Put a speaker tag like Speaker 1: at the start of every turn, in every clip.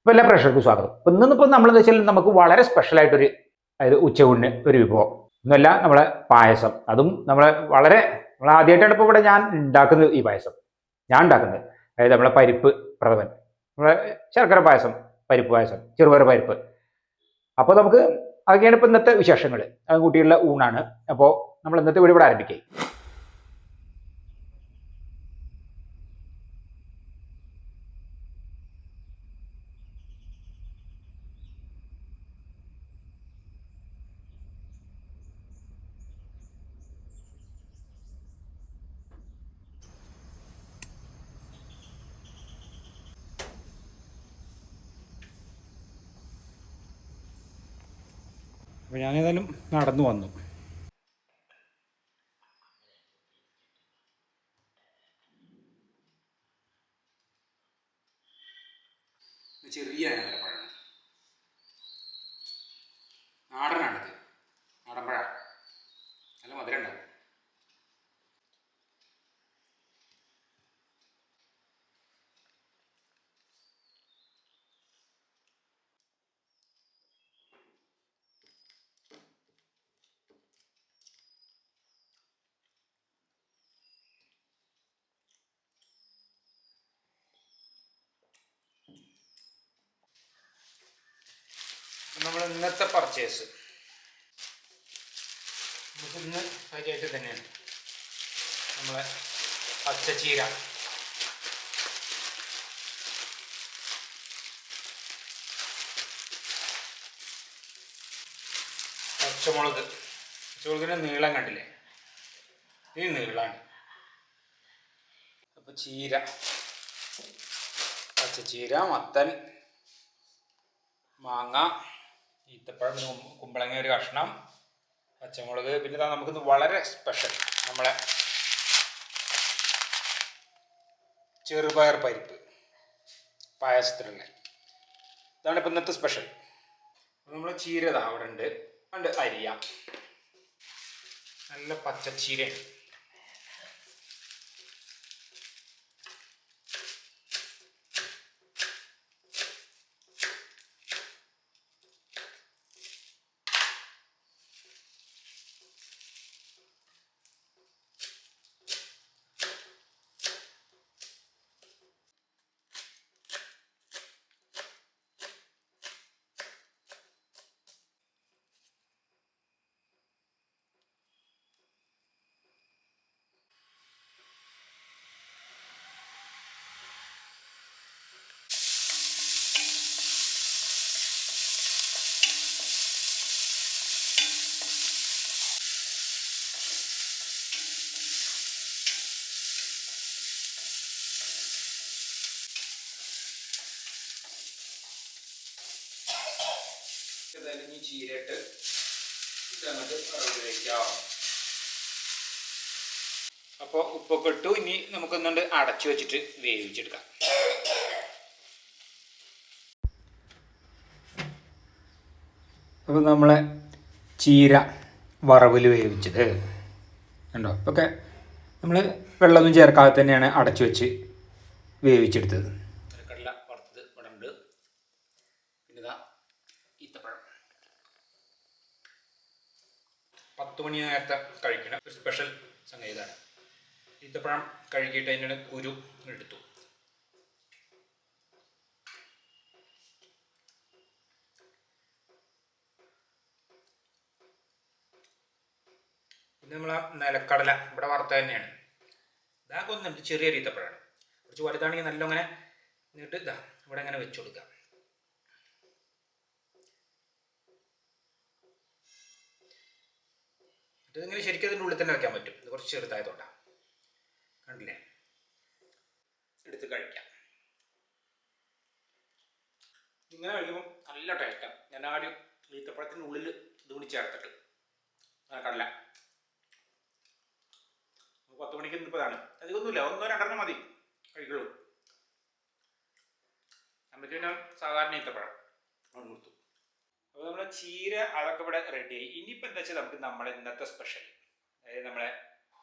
Speaker 1: ഇപ്പോൾ എല്ലാ പ്രേക്ഷകർക്കും സ്വാഗതം. ഇപ്പം ഇന്നിപ്പോൾ നമ്മളെന്ന് വെച്ചാൽ നമുക്ക് വളരെ സ്പെഷ്യലായിട്ടൊരു അതായത് ഉച്ചയൂണിന് ഒരു വിഭവം ഒന്നുമല്ല, നമ്മളെ പായസം. അതും നമ്മൾ ആദ്യമായിട്ടാണ് ഇപ്പോൾ ഇവിടെ ഞാൻ ഉണ്ടാക്കുന്നത്. ഈ പായസം ഞാൻ ഉണ്ടാക്കുന്നത് അതായത് നമ്മളെ പരിപ്പ് പ്രഥമൻ, നമ്മളെ ശർക്കര പായസം, പരിപ്പ് പായസം, ചെറുപയർ പരിപ്പ്. അപ്പോൾ നമുക്ക് അതൊക്കെയാണ് ഇപ്പോൾ ഇന്നത്തെ വിശേഷങ്ങൾ. അത് കൂട്ടിയുള്ള ഊണാണ്. അപ്പോൾ നമ്മൾ ഇന്നത്തെ വീഡിയോ ഇവിടെ ആരംഭിക്കുക. അപ്പോൾ ഞാനേതായാലും നടന്നു വന്നു. ചെറിയ നേന്ത്രപ്പഴമാണ്, നാടനാണിത്. നാടൻ പഴ നല്ല മധുരം ഉണ്ടാവും. നമ്മൾ ഇന്നത്തെ പർച്ചേസ് നമുക്ക് ഇന്ന് കാര്യമായിട്ട് തന്നെയാണ് നമ്മളെ പച്ചച്ചീര, പച്ചമുളകിൻ്റെ നീളം കണ്ടില്ലേ, ഈ നീളമാണ്. അപ്പോൾ ചീര, പച്ചച്ചീര, മത്തൻ, മാങ്ങ, ഈത്തപ്പഴം, കുമ്പളങ്ങ ഒരു കഷ്ണം, പച്ചമുളക്, പിന്നെ നമുക്കിന്ന് വളരെ സ്പെഷ്യൽ നമ്മളെ ചെറുപയർ പരിപ്പ് പായസത്തിലുള്ള, ഇതാണ് ഇപ്പം ഇന്നത്തെ സ്പെഷ്യൽ. നമ്മൾ ചീര അവിടെ ഉണ്ട്, അരിയാം. നല്ല പച്ചച്ചീരയാണ്. ഇതലിഞ്ഞ് ചീരയിട്ട് ഇതങ്ങോട്ട് വയ്ക്കാം. അപ്പോൾ ഉപ്പൊക്കെ ഇട്ടു. ഇനി നമുക്കൊന്നുകൊണ്ട് അടച്ചു വെച്ചിട്ട് വേവിച്ചെടുക്കാം. അപ്പോൾ നമ്മളെ ചീര വറവിൽ വേവിച്ചത് കണ്ടോ. ഇപ്പൊക്കെ നമ്മൾ വെള്ളമൊന്നും ചേർക്കാതെ തന്നെയാണ് അടച്ചു വെച്ച് വേവിച്ചെടുത്തത്. കടല വറുത്തത് ഇവിടെ ഉണ്ട്. പിന്നെ ഇതാ ഈത്തപ്പഴം. 10 മണി നേരത്തെ കഴിക്കണം ഒരു സ്പെഷ്യൽ സംഗതി ഇതാണ്. ഈത്തപ്പഴം കഴുകിയിട്ട് അതിൻ്റെ കുരു എടുത്തു. പിന്നെ നമ്മൾ നിലക്കടല ഇവിടെ വറുത്ത തന്നെയാണ്. ഇതാകെ ഒന്നുണ്ട്, ചെറിയൊരു ഈത്തപ്പഴമാണ്. കുറച്ച് വലുതാണെങ്കിൽ നല്ല അങ്ങനെ എന്നിട്ട് ഇതാ ഇവിടെ അങ്ങനെ വെച്ചു കൊടുക്കുക. ഇതിങ്ങനെ ശരിക്കും അതിൻ്റെ ഉള്ളിൽ തന്നെ വെക്കാൻ പറ്റും. ഇത് കുറച്ച് ചെറുതായതുകൊണ്ടാണ്. കണ്ടില്ലേ, എടുത്ത് കഴിക്കാം. ഇങ്ങനെ കഴിക്കുമ്പോൾ നല്ല ടേസ്റ്റാണ്. ഞാൻ ആദ്യം ഈത്തപ്പഴത്തിൻ്റെ ഉള്ളിൽ ഇത് കൂടി ചേർത്തിട്ട് കടല 10 മണിക്ക് നിൽപ്പതാണ്. അധികമൊന്നുമില്ല, 1-2 മതി കഴിക്കുള്ളൂ. നമുക്ക് പിന്നെ സാധാരണ ഈത്തപ്പഴം അവിടെ കൊടുത്തു. അപ്പോൾ നമ്മൾ ചീര അതൊക്കെ ഇവിടെ റെഡിയായി. ഇനിയിപ്പോൾ എന്താ വെച്ചാൽ നമുക്ക് നമ്മളെ ഇന്നത്തെ സ്പെഷ്യൽ, അതായത് നമ്മളെ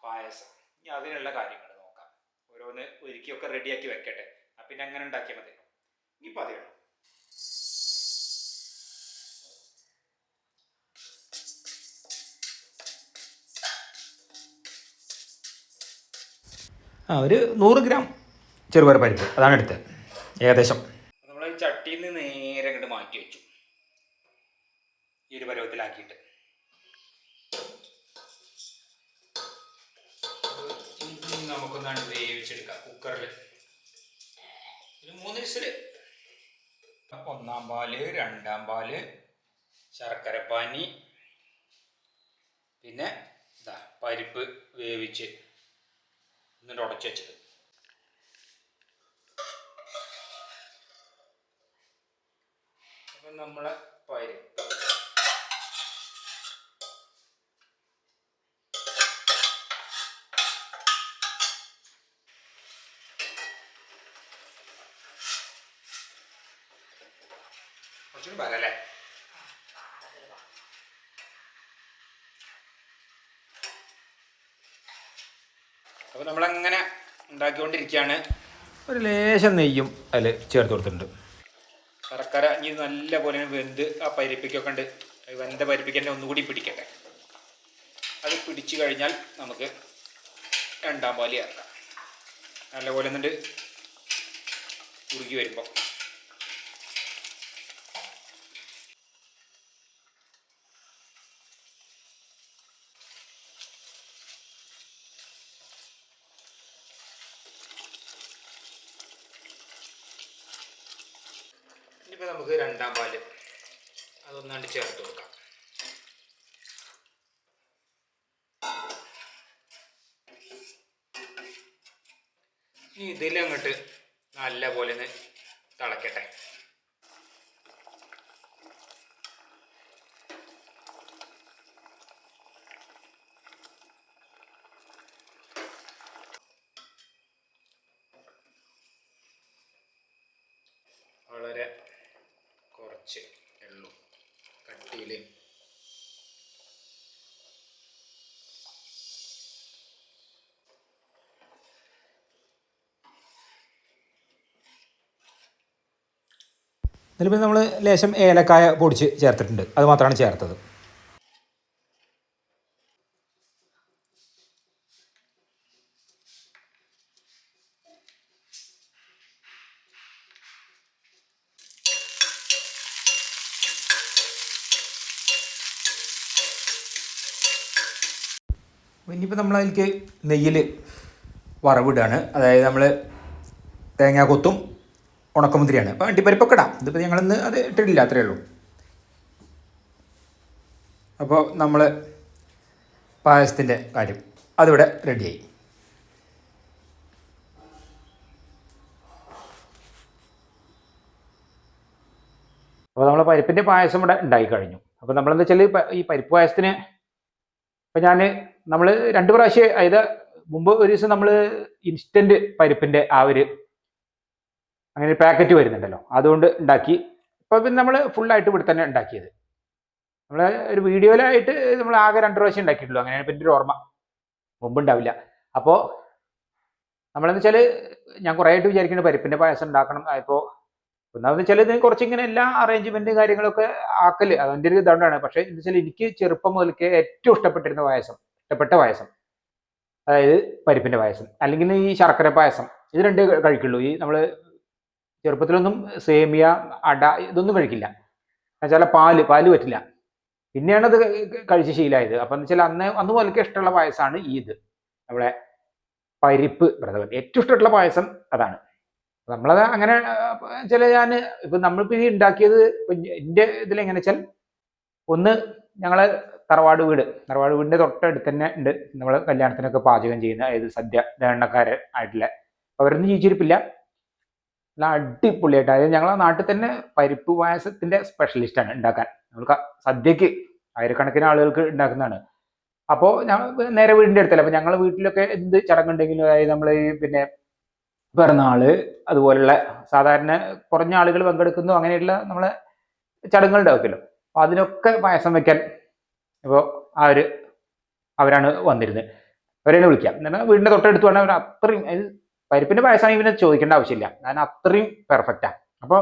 Speaker 1: പായസം. ഇനി അതിനുള്ള കാര്യങ്ങൾ നോക്കാം. ഓരോന്ന് ഒരുക്കിയൊക്കെ റെഡിയാക്കി വെക്കട്ടെ. അപ്പം പിന്നെ അങ്ങനെ ഉണ്ടാക്കിയാൽ മതി. ഇനിയിപ്പോൾ അതേ ഉള്ളൂ. ഒരു 100 ഗ്രാം ചെറുപയർ പരിപ്പ് അതാണ് എടുത്തത് ഏകദേശം. നമ്മൾ ഈ ചട്ടിയിൽ നിന്ന് നേരെ അങ്ങോട്ട് മാറ്റി വെച്ചു ഈ ഒരു പരുവത്തിലാക്കിയിട്ട്. നമുക്കൊന്നാണ് വേവിച്ചെടുക്കാം കുക്കറിൽ. ഒരു 3 വിസിൽ. 1-ാം പാല്, 2-ാം പാല്, ശർക്കരപ്പാനി, പിന്നെ പരിപ്പ് വേവിച്ച് എന്നിട്ട് ഉടച്ച് വെച്ചത്. അപ്പം നമ്മളെ പരിപ്പ് കുറച്ചുകൂടി വരല്ലേ. അപ്പോൾ നമ്മളങ്ങനെ ഉണ്ടാക്കിക്കൊണ്ടിരിക്കുകയാണ്. ഒരു ലേശം നെയ്യും അതിൽ ചേർത്ത് കൊടുത്തിട്ടുണ്ട്. ശർക്കര ഇനി നല്ല പോലെ വെന്ത് ആ പരിപ്പിക്കൊക്കെ ഉണ്ട്. വെന്ത പരിപ്പിക്ക് തന്നെ ഒന്നുകൂടി പിടിക്കട്ടെ. അത് പിടിച്ചു കഴിഞ്ഞാൽ നമുക്ക് 2-ാം പാല് ചേർക്കാം. നല്ലപോലെ എന്നിട്ട് കുറുകി വരുമ്പോൾ ഇനിയിപ്പോൾ നമുക്ക് 2-ാം പാല് അതൊന്നാണ്ട് ചേർത്ത് കൊടുക്കാം. ഇനി ഇതിലങ്ങോട്ട് നല്ല പോലെ ഒന്ന് തിളക്കട്ടെ. വളരെ കുറച്ച് എള്ളും കട്ടിയിൽ ഇതിലിപ്പോൾ നമ്മൾ ലേശം ഏലക്കായ പൊടിച്ച് ചേർത്തിട്ടുണ്ട്. അത് മാത്രമാണ് ചേർത്തത്. ഇനിയിപ്പോൾ നമ്മൾ അതിലേക്ക് നെയ്യിൽ വറവിടുകയാണ്. അതായത് നമ്മൾ തേങ്ങാക്കൊത്തും ഉണക്കമുന്തിരിയാണ്. അപ്പോൾ അണ്ടിപ്പരിപ്പൊക്കെ ഇടാം. ഇതിപ്പോൾ ഞങ്ങളിന്ന് അത് ഇട്ടിട്ടില്ല, അത്രയേ ഉള്ളൂ. അപ്പോൾ നമ്മൾ പായസത്തിൻ്റെ കാര്യം അതിവിടെ റെഡിയായി. അപ്പോൾ നമ്മൾ പരിപ്പിൻ്റെ പായസം ഇവിടെ ഉണ്ടാക്കി കഴിഞ്ഞു. അപ്പോൾ നമ്മളെന്താ വെച്ചാൽ ഈ പരിപ്പ് പായസത്തിന് ഇപ്പം നമ്മൾ 2 പ്രാവശ്യം, അതായത് മുമ്പ് ഒരു ദിവസം നമ്മൾ ഇൻസ്റ്റൻറ്റ് പരിപ്പിൻ്റെ ആ ഒരു അങ്ങനെ പാക്കറ്റ് വരുന്നുണ്ടല്ലോ, അതുകൊണ്ട് ഉണ്ടാക്കി. ഇപ്പോൾ പിന്നെ നമ്മൾ ഫുള്ളായിട്ട് ഇവിടെ തന്നെ ഉണ്ടാക്കിയത്. നമ്മൾ ഒരു വീഡിയോയിലായിട്ട് നമ്മൾ ആകെ 2 പ്രാവശ്യം ഉണ്ടാക്കിയിട്ടുള്ളൂ. അങ്ങനെയാണ് പിന്നെ ഒരു ഓർമ്മ, മുമ്പ് ഉണ്ടാവില്ല. അപ്പോൾ നമ്മളെന്ന് വെച്ചാൽ ഞാൻ കുറേ ആയിട്ട് വിചാരിക്കുന്നത് പരിപ്പിൻ്റെ പായസം ഉണ്ടാക്കണം. അപ്പോൾ ഒന്നാമെന്ന് വെച്ചാൽ ഇത് കുറച്ചിങ്ങനെ എല്ലാ അറേഞ്ച്മെൻറ്റും കാര്യങ്ങളൊക്കെ ആക്കൽ അതിൻ്റെ ഒരു ഇതുകൊണ്ടാണ്. പക്ഷേ എന്ന് വെച്ചാൽ എനിക്ക് ചെറുപ്പം മുതൽക്ക് ഏറ്റവും ഇഷ്ടപ്പെട്ട പായസം അതായത് പരിപ്പിൻ്റെ പായസം, അല്ലെങ്കിൽ ഈ ശർക്കര പായസം. ഇത് 2 കഴിക്കുള്ളൂ. ഈ നമ്മൾ ചെറുപ്പത്തിലൊന്നും സേമിയ, അട ഇതൊന്നും കഴിക്കില്ല. എന്നുവെച്ചാൽ പാല് പറ്റില്ല. പിന്നെയാണ് അത് കഴിച്ച് ശീലമായത്. അപ്പം എന്ന് വെച്ചാൽ അന്ന് മുതൽക്ക് ഇഷ്ടമുള്ള പായസമാണ് ഇത് നമ്മളെ പരിപ്പ് പ്രഥമൻ. ഏറ്റവും ഇഷ്ടമുള്ള പായസം അതാണ്. നമ്മളത് അങ്ങനെ ചില ഇപ്പം നമ്മളിപ്പോൾ ഇത് ഉണ്ടാക്കിയത് എൻ്റെ ഇതിലെങ്ങനെ വെച്ചാൽ, ഒന്ന് ഞങ്ങളെ തറവാട് വീടിൻ്റെ തൊട്ടടുത്ത് തന്നെ ഉണ്ട് നമ്മൾ കല്യാണത്തിനൊക്കെ പാചകം ചെയ്യുന്ന, അതായത് സദ്യ ദഹനക്കാരൻ ആയിട്ടുള്ള, അവരൊന്നും ജീവിച്ചിരിപ്പില്ല. നല്ല അടിപൊളിയായിട്ട്, അതായത് ഞങ്ങളെ നാട്ടിൽ തന്നെ പരിപ്പ് പായസത്തിൻ്റെ സ്പെഷ്യലിസ്റ്റാണ് ഉണ്ടാക്കാൻ. നമുക്ക് സദ്യക്ക് ആയിരക്കണക്കിന് ആളുകൾക്ക് ഉണ്ടാക്കുന്നതാണ്. അപ്പോൾ ഞങ്ങൾ നേരെ വീടിൻ്റെ അടുത്തല്ല. അപ്പോൾ ഞങ്ങൾ വീട്ടിലൊക്കെ എന്ത് ചടങ്ങുണ്ടെങ്കിലും, അതായത് നമ്മൾ പിന്നെ പിറന്നാള് അതുപോലുള്ള സാധാരണ കുറഞ്ഞ ആളുകൾ പങ്കെടുക്കുന്നു, അങ്ങനെയുള്ള നമ്മളെ ചടങ്ങുകൾ ഉണ്ടാക്കുമല്ലോ. അപ്പോൾ അതിനൊക്കെ പായസം വെക്കാൻ ഇപ്പോൾ അവരാണ് വന്നിരുന്നത്. അവരെന്നെ വിളിക്കാം. എന്നാൽ വീടിൻ്റെ തൊട്ടടുത്ത് വേണം. അവർ അത്രയും പരിപ്പിൻ്റെ പായസമാണെങ്കിൽ പിന്നെ ചോദിക്കേണ്ട ആവശ്യമില്ല, ഞാൻ അത്രയും പെർഫെക്റ്റാണ്. അപ്പോൾ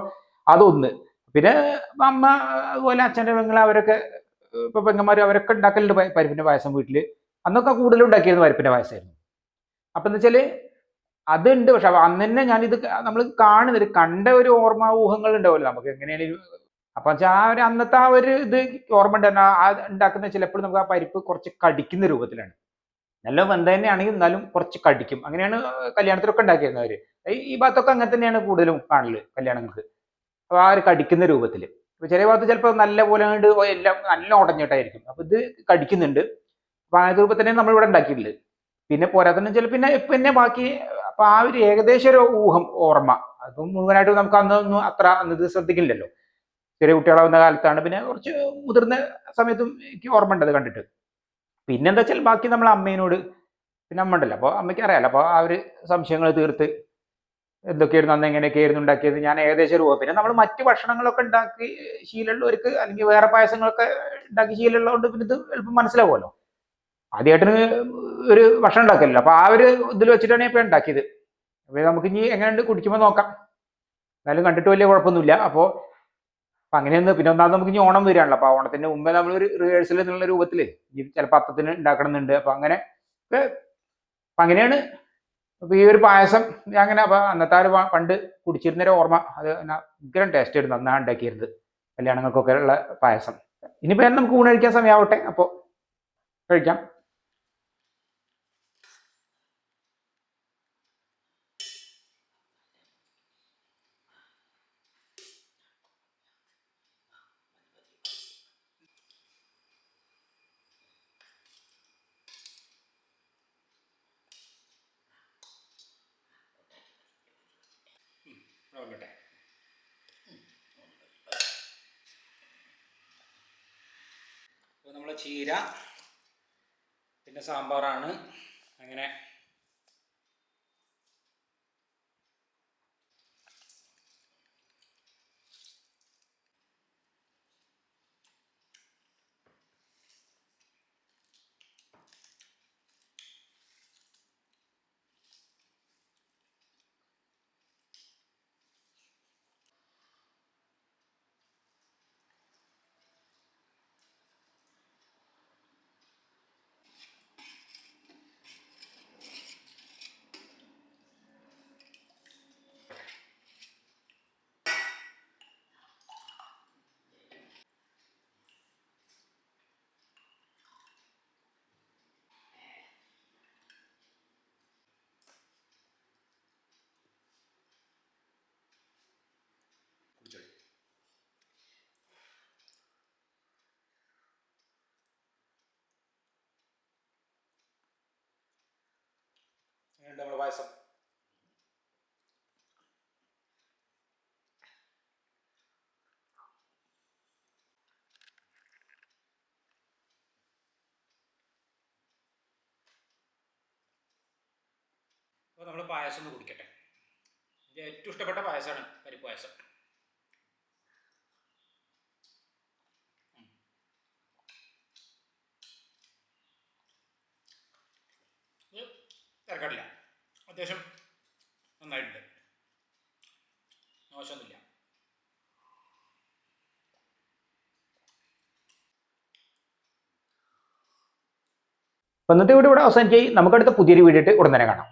Speaker 1: അതൊന്ന്. പിന്നെ അമ്മ അതുപോലെ അച്ഛൻ്റെ പെങ്ങൾ അവരൊക്കെ, ഇപ്പോൾ പെങ്ങന്മാർ അവരൊക്കെ ഉണ്ടാക്കലുണ്ട് പരിപ്പിൻ്റെ പായസം വീട്ടിൽ. അന്നൊക്കെ കൂടുതലും ഉണ്ടാക്കിയിരുന്നത് പരിപ്പിൻ്റെ പായസമായിരുന്നു. അപ്പം എന്ന് വെച്ചാൽ അതുണ്ട്. പക്ഷെ അന്ന് തന്നെ ഞാനിത് നമ്മൾ കാണുന്നത് കണ്ട ഒരു ഓർമ്മ, ഊഹങ്ങൾ നമ്മൾ കാണുന്നത് കണ്ട ഒരു ഓർമ്മ, ഊഹങ്ങൾ ഉണ്ടാവുമല്ലോ നമുക്ക് എങ്ങനെയാണ്. അപ്പൊ ആ ഒരു അന്നത്തെ ആ ഒരു ഇത് ഓർമ്മ ഉണ്ട്. ആ ഉണ്ടാക്കുന്ന ചിലപ്പോൾ നമുക്ക് ആ പരിപ്പ് കുറച്ച് കടിക്കുന്ന രൂപത്തിലാണ്. നല്ല വെന്ത തന്നെയാണെങ്കിൽ എന്നാലും കുറച്ച് കടിക്കും. അങ്ങനെയാണ് കല്യാണത്തിലൊക്കെ ഉണ്ടാക്കിയിരുന്നത് അവര്. ഈ ഭാഗത്തൊക്കെ അങ്ങനെ തന്നെയാണ് കൂടുതലും കാണല് കല്യാണങ്ങൾക്ക്. അപ്പൊ ആ ഒരു കടിക്കുന്ന രൂപത്തിൽ. ഇപ്പൊ ചില ഭാഗത്ത് ചിലപ്പോൾ നല്ല പോലെ കണ്ട് എല്ലാം നല്ല ഉടഞ്ഞിട്ടായിരിക്കും. അപ്പൊ ഇത് കടിക്കുന്നുണ്ട്. അപ്പൊ ആ രൂപത്തിൽ തന്നെ നമ്മൾ ഇവിടെ ഉണ്ടാക്കിയിട്ടുള്ളത്. പിന്നെ പോരാത്തന്നെ ചില പിന്നെ ബാക്കി. അപ്പൊ ആ ഒരു ഏകദേശം ഒരു ഊഹം, ഓർമ്മ. അതും മുഴുവനായിട്ട് നമുക്ക് അന്നൊന്നും അത്ര അന്നത് ശ്രദ്ധിക്കില്ലല്ലോ. ചെറിയ കുട്ടികളാവുന്ന കാലത്താണ്. പിന്നെ കുറച്ച് മുതിർന്ന സമയത്തും എനിക്ക് ഓർമ്മ ഉണ്ട് അത് കണ്ടിട്ട്. പിന്നെന്താ വെച്ചാൽ ബാക്കി നമ്മൾ അമ്മേനോട്, പിന്നെ അമ്മ ഉണ്ടല്ലോ, അപ്പോൾ അമ്മയ്ക്ക് അറിയാലോ. അപ്പോൾ ആ ഒരു സംശയങ്ങൾ തീർത്ത് എന്തൊക്കെയായിരുന്നു അന്ന്, എങ്ങനെയൊക്കെയായിരുന്നു ഉണ്ടാക്കിയത്, ഞാൻ ഏകദേശം രൂപ. പിന്നെ നമ്മൾ മറ്റ് ഭക്ഷണങ്ങളൊക്കെ ഉണ്ടാക്കി ശീലമുള്ളവർക്ക്, അല്ലെങ്കിൽ വേറെ പായസങ്ങളൊക്കെ ഉണ്ടാക്കി ശീലമുള്ളതുകൊണ്ട് പിന്നെ ഇത് എളുപ്പം മനസ്സിലാവുമല്ലോ. ആദ്യമായിട്ടാണ് ഒരു ഭക്ഷണം ഉണ്ടാക്കല്ലോ. അപ്പൊ ആ ഒരു ഇതിൽ വെച്ചിട്ടാണ് ഇപ്പൊ ഉണ്ടാക്കിയത്. അപ്പൊ നമുക്ക് ഇനി എങ്ങനെയുണ്ട് കുടിക്കുമ്പോൾ നോക്കാം. എന്നാലും കണ്ടിട്ട് വലിയ കുഴപ്പമൊന്നുമില്ല. അപ്പോൾ അപ്പൊ അങ്ങനെയൊന്ന്. പിന്നെ ഒന്നാമത് നമുക്ക് ഇനി ഓണം വരികയാണല്ലോ. അപ്പൊ ഓണത്തിന് മുമ്പേ നമ്മളൊരു റിഹേഴ്സൽ എന്നുള്ള രൂപത്തിൽ ചിലപ്പോൾ അത്തത്തിന് ഉണ്ടാക്കണമെന്നുണ്ട്. അപ്പൊ അങ്ങനെ അപ്പൊ അങ്ങനെയാണ്. അപ്പൊ ഈ ഒരു പായസം ഞാൻ അങ്ങനെ, അപ്പൊ അന്നത്തെ ഒരു പണ്ട് കുടിച്ചിരുന്നൊരു ഓർമ്മ. അത് ഭയങ്കര ടേസ്റ്റ് ആയിരുന്നു അന്നാ ഉണ്ടാക്കിയിരുന്നത്, കല്യാണങ്ങൾക്കൊക്കെ ഉള്ള പായസം. ഇനിയിപ്പോ നമുക്ക് ഊണ് കഴിക്കാൻ സമയമാവട്ടെ, അപ്പോൾ കഴിക്കാം. നോക്കട്ടെ. അപ്പോൾ നമ്മളെ ചീര, പിന്നെ സാമ്പാറാണ്. അങ്ങനെ നമ്മളെ പായസം. അപ്പോൾ നമ്മൾ പായസം ഒന്ന് കുടിക്കട്ടെ. എനിക്ക് ഏറ്റവും ഇഷ്ടപ്പെട്ട പായസമാണ് പരിപ്പ് പായസം. ഇത് തിരക്കടില്ല, അത്യാവശ്യം നന്നായിട്ടുണ്ട്, മോശമൊന്നുമില്ല. ഇന്നത്തെ വീഡിയോ ഇവിടെ അവസാനിക്കുകയും നമുക്കടുത്ത പുതിയൊരു വീഡിയോ ഇട്ട് ഉടൻ തന്നെ കാണാം.